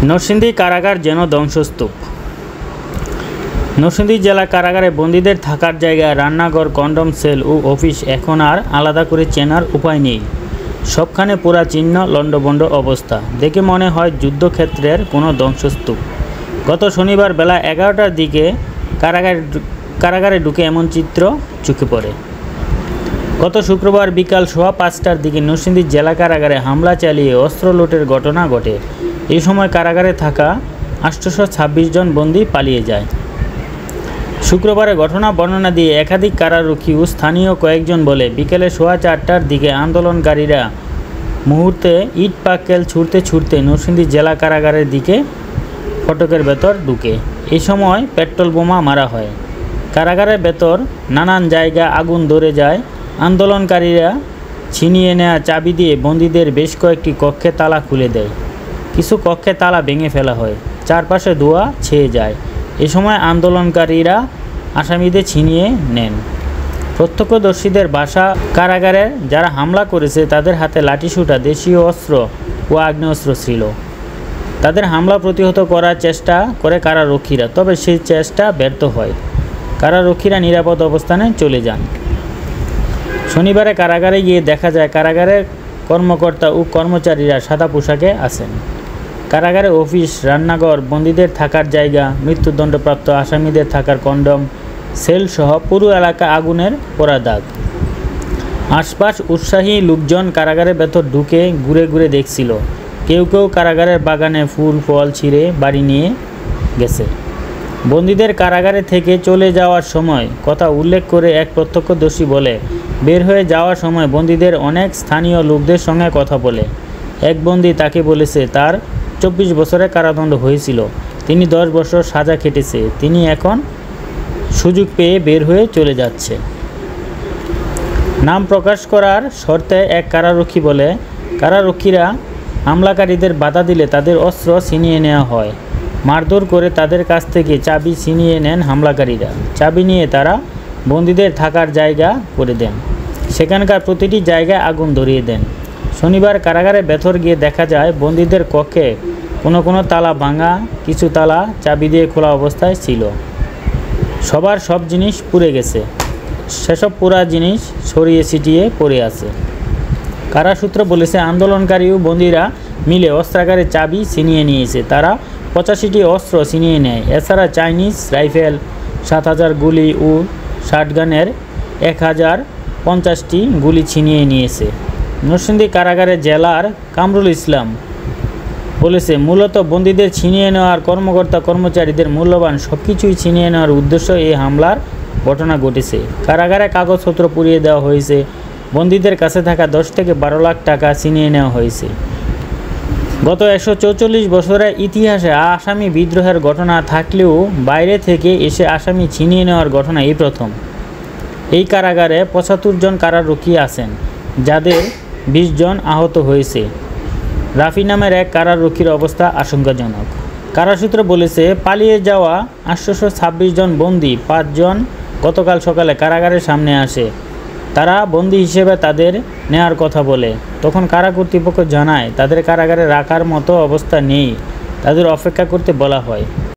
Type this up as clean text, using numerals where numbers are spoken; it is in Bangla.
নরসিংদী কারাগার যেন ধ্বংসস্তূপ। নরসিংদী জেলা কারাগারে বন্দীদের থাকার জায়গা, রান্নাঘর, কন্ডম সেল ও অফিস এখন আর আলাদা করে চেনার উপায় নেই। সবখানে পোড়া চিহ্ন, লণ্ডভণ্ড অবস্থা, দেখে মনে হয় যুদ্ধক্ষেত্রের কোনো ধ্বংসস্তূপ। গত শনিবার বেলা 11টার দিকে কারাগারে ঢুকে এমন চিত্র চোখে পড়ে। গত শুক্রবার বিকাল 5:15টার দিকে নরসিংদী জেলা কারাগারে হামলা চালিয়ে অস্ত্র লুটের ঘটনা ঘটে। এই সময় কারাগারে থাকা 826 জন বন্দী পালিয়ে যায়। শুক্রবারের ঘটনা বর্ণনা দিয়ে একাধিক কারারক্ষী ও স্থানীয় কয়েকজন বলে, বিকেলে 4:15টার দিকে আন্দোলনকারীরা মুহূর্তে ইট পাটকেল ছুঁড়তে ছুঁড়তে নরসিংদী জেলা কারাগারের দিকে ফটকের ভেতর ঢুকে। এই সময় পেট্রোল বোমা মারা হয়। কারাগারের ভেতর নানান জায়গায় আগুন ধরে যায়। আন্দোলনকারীরা ছিনিয়ে নেওয়া চাবি দিয়ে বন্দীদের বেশ কয়েকটি কক্ষে তালা খুলে দেয়। কিছু কক্ষে তালা ভেঙে ফেলা হয়। চারপাশে ধোঁয়া ছেয়ে যায়। এ সময় আন্দোলনকারীরা আসামিদের ছিনিয়ে নেন। প্রত্যক্ষদর্শীদের ভাষা, কারাগারে যারা হামলা করেছে তাদের হাতে লাঠিসোঁটা, দেশীয় অস্ত্র ও আগ্নেয়াস্ত্র ছিল। তাদের হামলা প্রতিহত করার চেষ্টা করে কারারক্ষীরা, তবে সেই চেষ্টা ব্যর্থ হয়। কারারক্ষীরা নিরাপদ অবস্থানে চলে যান। শনিবারে কারাগারে গিয়ে দেখা যায় কারাগারের কর্মকর্তা ও কর্মচারীরা সাদা পোশাকে আছেন। কারাগারে অফিস, রান্নাঘর, বন্দীদের থাকার জায়গা, মৃত্যুদণ্ডপ্রাপ্ত আসামিদের থাকার কন্ডম সেল সহ পুরো এলাকা আগুনের পোড়া দাগ। আশপাশ উৎসাহী লোকজন কারাগারের ভেতর ঢুকে ঘুরে ঘুরে দেখছিল। কেউ কেউ কারাগারের বাগানে ফুল ফল ছিঁড়ে বাড়ি নিয়ে গেছে। বন্দীদের কারাগারে থেকে চলে যাওয়ার সময় কথা উল্লেখ করে এক প্রত্যক্ষদর্শী বলে, বের হয়ে যাওয়ার সময় বন্দীদের অনেক স্থানীয় লোকদের সঙ্গে কথা বলে। এক বন্দী তাকে বলেছে তার 24 বছরের কারাদণ্ড হয়েছিল, তিনি 10 বছর সাজা খেটেছে, তিনি এখন সুযোগ পেয়ে বের হয়ে চলে যাচ্ছে। নাম প্রকাশ করার শর্তে এক কারারক্ষী বলে, কারারক্ষীরা হামলাকারীদের বাধা দিলে তাদের অস্ত্র ছিনিয়ে নেওয়া হয়। মারধর করে তাদের কাছ থেকে চাবি ছিনিয়ে নেন হামলাকারীরা। চাবি নিয়ে তারা বন্দীদের থাকার জায়গা করে দেন। সেখানকার প্রতিটি জায়গায় আগুন ধরিয়ে দেন। শনিবার কারাগারে ভেতর গিয়ে দেখা যায় বন্দীদের কক্ষে কোনো তালা ভাঙা, কিছু তালা চাবি দিয়ে খোলা অবস্থায় ছিল। সবার সব জিনিস পুড়ে গেছে। সেসব পোড়া জিনিস ছড়িয়ে ছিটিয়ে পড়ে আছে। কারাসূত্র বলেছে, আন্দোলনকারী ও বন্দীরা মিলে অস্ত্রাগারের চাবি ছিনিয়ে নিয়েছে। তারা 85টি অস্ত্র ছিনিয়ে নেয়। এছাড়া চাইনিজ রাইফেল 7000 গুলি ও শটগানের 1050টি গুলি ছিনিয়ে নিয়েছে। নরসিংদী কারাগারের জেলার কামরুল ইসলাম বলেছে, মূলত বন্দীদের ছিনিয়ে নেওয়ার কর্মকর্তা কর্মচারীদের মূল্যবান সবকিছুই ছিনিয়ে নেওয়ার উদ্দেশ্য এই হামলার ঘটনা ঘটেছে। কারাগারে কাগজপত্র পুড়িয়ে দেওয়া হয়েছে। বন্দীদের কাছে থাকা 10 থেকে 12 লাখ টাকা ছিনিয়ে নেওয়া হয়েছে। গত 144 বছরের ইতিহাসে আসামি বিদ্রোহের ঘটনা থাকলেও বাইরে থেকে এসে আসামি ছিনিয়ে নেওয়ার ঘটনা এই প্রথম। এই কারাগারে 75 জন কারারক্ষী আছেন, যাদের 20 জন আহত হয়েছে। রাফি নামের এক কারারক্ষীর অবস্থা আশঙ্কাজনক। কারাসূত্র বলেছে, পালিয়ে যাওয়া 826 জন বন্দী 5 জন গতকাল সকালে কারাগারের সামনে আসে। তারা বন্দী হিসেবে তাদের নেয়ার কথা বলে। তখন কারা কর্তৃপক্ষ জানায় তাদের কারাগারে রাখার মতো অবস্থা নেই, তাদের অপেক্ষা করতে বলা হয়।